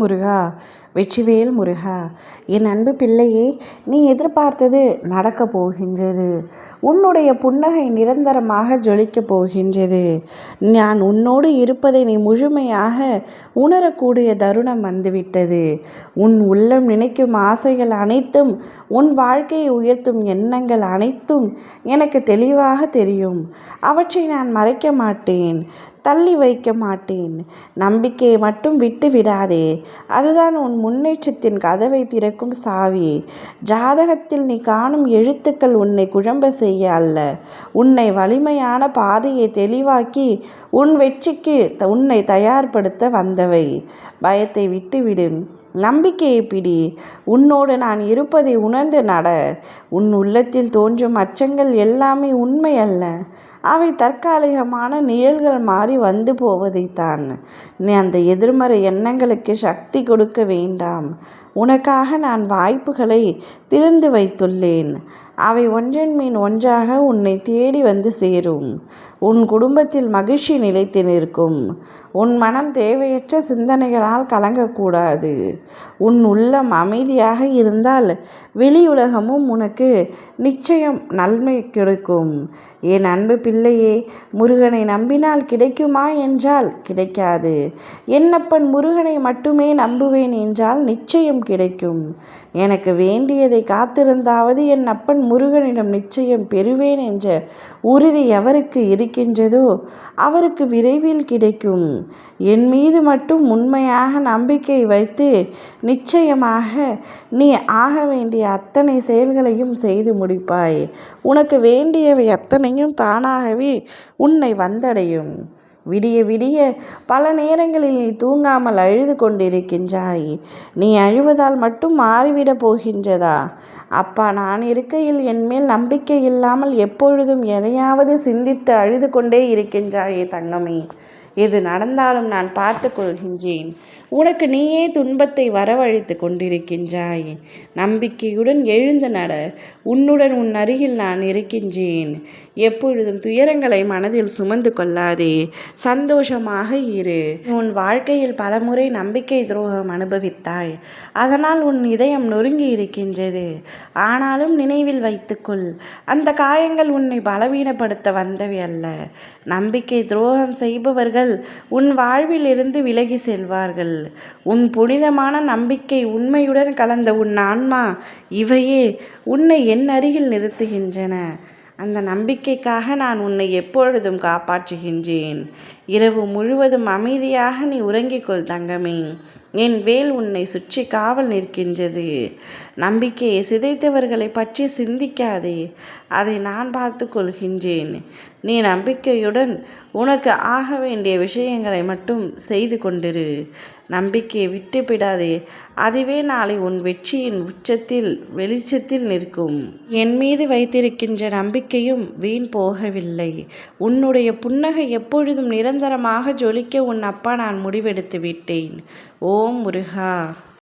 முருகா, வெற்றிவேல் முருகா. என் அன்பு பிள்ளையே, நீ எதிர்பார்த்தது நடக்கப் போகின்றது. உன்னுடைய புன்னகை நிரந்தரமாக ஜொலிக்கப் போகின்றது. நான் உன்னோடு இருப்பதை நீ முழுமையாக உணரக்கூடிய தருணம் வந்துவிட்டது. உன் உள்ளம் நினைக்கும் ஆசைகள் அனைத்தும், உன் வாழ்க்கையை உயர்த்தும் எண்ணங்கள் அனைத்தும் எனக்கு தெளிவாக தெரியும். அவற்றை நான் மறைக்க மாட்டேன், தள்ளி வைக்க மாட்டேன். நம்பிக்கையை மட்டும் விட்டு விடாதே. அதுதான் உன் முன்னேற்றத்தின் கதவை திறக்கும் சாவி. ஜாதகத்தில் நீ காணும் எழுத்துக்கள் உன்னை குழம்ப செய்ய அல்ல, உன்னை வலிமையான பாதையை தெளிவாக்கி உன் வெற்றிக்கு உன்னை தயார்படுத்த வந்தவை. பயத்தை விட்டுவிடு, நம்பிக்கையை பிடி. உன்னோடு நான் இருப்பதை உணர்ந்து நட. உன் உள்ளத்தில் தோன்றும் அச்சங்கள் எல்லாமே உண்மை அல்ல, அவை தற்காலிகமான நிழல்கள் மாறி வந்து போவதைத்தான். நீ அந்த எதிர்மறை எண்ணங்களுக்கு சக்தி கொடுக்க வேண்டாம். உனக்காக நான் வாய்ப்புகளை திறந்து வைத்துள்ளேன். அவை ஒன்றன் மீன் ஒன்றாக உன்னை தேடி வந்து சேரும். உன் குடும்பத்தில் மகிழ்ச்சி நிலைத்து நிற்கும். உன் மனம் தேவையற்ற சிந்தனைகளால் கலங்கக்கூடாது. உன் உள்ளம் அமைதியாக இருந்தால் வெளியுலகமும் உனக்கு நிச்சயம் நன்மை கிடைக்கும். என் அன்பு பிள்ளையே, முருகனை நம்பினால் கிடைக்குமா என்றால் கிடைக்காது. என்னப்பன் முருகனை மட்டுமே நம்புவேன் என்றால் நிச்சயம் கிடைக்கும். எனக்கு வேண்டியதை காத்திருந்தாவது என் அப்பன் முருகனிடம் நிச்சயம் பெறுவேன் என்ற உறுதி எவருக்கு இருக்கின்றதோ அவருக்கு விரைவில் கிடைக்கும். என் மீது மட்டும் உண்மையாக நம்பிக்கை வைத்து நிச்சயமாக நீ ஆக வேண்டிய அத்தனை செயல்களையும் செய்து முடிப்பாய். உனக்கு வேண்டியவை அத்தனையும் தானாகவே உன்னை வந்தடையும். விடிய விடிய பல நேரங்களில் நீ தூங்காமல் அழுது கொண்டிருக்கின்றாய். நீ அழுவதால் மட்டும் மாறிவிடப் போகின்றதா? அப்பா நான் இருக்கையில் என்மேல் நம்பிக்கை இல்லாமல் எப்பொழுதும் எதையாவது சிந்தித்து அழுது கொண்டே இருக்கின்றாயே தங்கமே. எது நடந்தாலும் நான் பார்த்து கொள்கின்றேன். உனக்கு நீயே துன்பத்தை வரவழைத்து கொண்டிருக்கின்றாய். நம்பிக்கையுடன் எழுந்து நட. உன்னுடன் உன் அருகில் நான் இருக்கின்றேன். எப்பொழுதும் துயரங்களை மனதில் சுமந்து கொள்ளாதே, சந்தோஷமாக இரு. உன் வாழ்க்கையில் பலமுறை நம்பிக்கை துரோகம் அனுபவித்தாய். அதனால் உன் இதயம் நொறுங்கி இருக்கின்றது. ஆனாலும் நினைவில் வைத்துக்கொள், அந்த காயங்கள் உன்னை பலவீனப்படுத்த வந்தவை அல்ல. நம்பிக்கை துரோகம் செய்பவர்கள் உன் வாழ்வில் இருந்து விலகி செல்வார்கள். உன் புனிதமான நம்பிக்கை, உண்மையுடன் கலந்த உன் ஆன்மா, இவையே உன்னை என் அருகில் நிறுத்துகின்றன. அந்த நம்பிக்கைக்காக நான் உன்னை எப்பொழுதும் காப்பாற்றுகின்றேன். இரவு முழுவதும் அமைதியாக நீ உறங்கிக்கொள் தங்கமே. என் வேல் உன்னை சுற்றி காவல் நிற்கின்றது. நம்பிக்கையை சிதைத்தவர்களை பற்றி சிந்திக்காதே, அதை நான் பார்த்து கொள்கின்றேன். நீ நம்பிக்கையுடன் உனக்கு ஆக வேண்டிய விஷயங்களை மட்டும் செய்து கொண்டிரு. நம்பிக்கையை விட்டுவிடாதே, அதுவே நாளை உன் வெற்றியின் உச்சத்தில் வெளிச்சத்தில் நிற்கும். என் மீது வைத்திருக்கின்ற நம்பிக்கையும் வீண் போகவில்லை. உன்னுடைய புன்னகை எப்பொழுதும் நிரந்தரமாக ஜொலிக்க உன் அப்பா நான் முடிவெடுத்து விட்டேன். ஓம் முருகா.